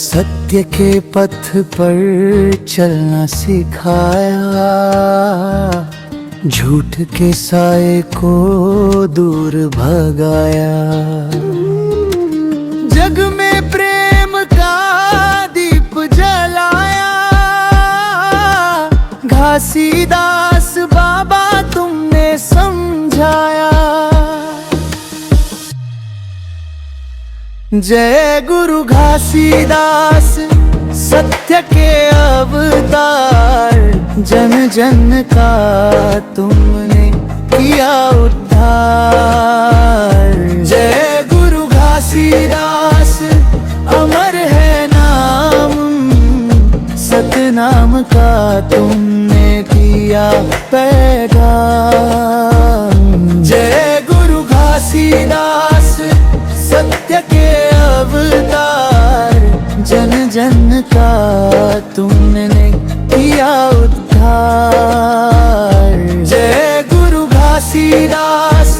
सत्य के पथ पर चलना सिखाया, झूठ के साए को दूर भगाया। जग में प्रेम का दीप जलाया, घासीदास बाबा तुमने समझाया। जय गुरु घासीदास सत्य के अवतार, जन जन का तुमने किया उद्धार। जय गुरु घासीदास अमर है नाम, सतनाम का तुमने दिया पैगाम। जय गुरु घासीदास सत्य के अवतार, जन जन का तुमने किया उद्धार। जय गुरु घासीदास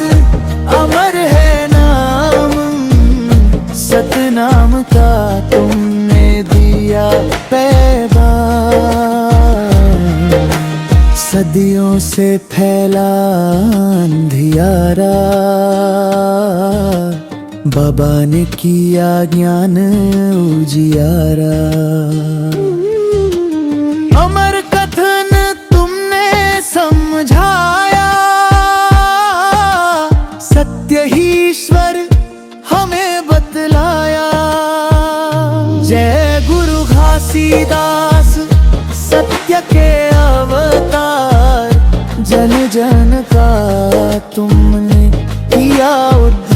अमर है नाम, सतनाम का तुमने दिया पैगाम। सदियों से फैला अंधियारा, बाबा ने किया ज्ञान उजियारा। अमर कथन तुमने समझाया, सत्य ही ईश्वर हमें बतलाया। जय गुरु घासीदास सत्य के अवतार, जन जन का तुमने किया उद्धार।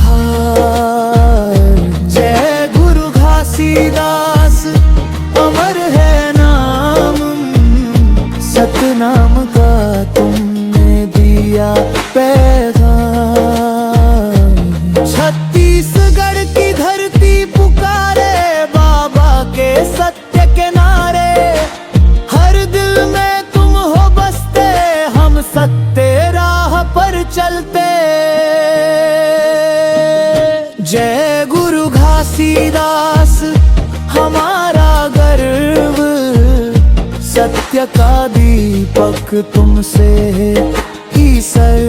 जय गुरु घासीदास अमर है नाम, सतनाम का तुमने दिया पैगाम। छत्तीसगढ़ की धरती पुकारे बाबा के सत्य के नारे, हर दिल में तुम हो बसते, हम सत्य राह पर चलते। जय गुरु घासीदास हमारा गर्व, सत्य का दीपक तुमसे ही सर।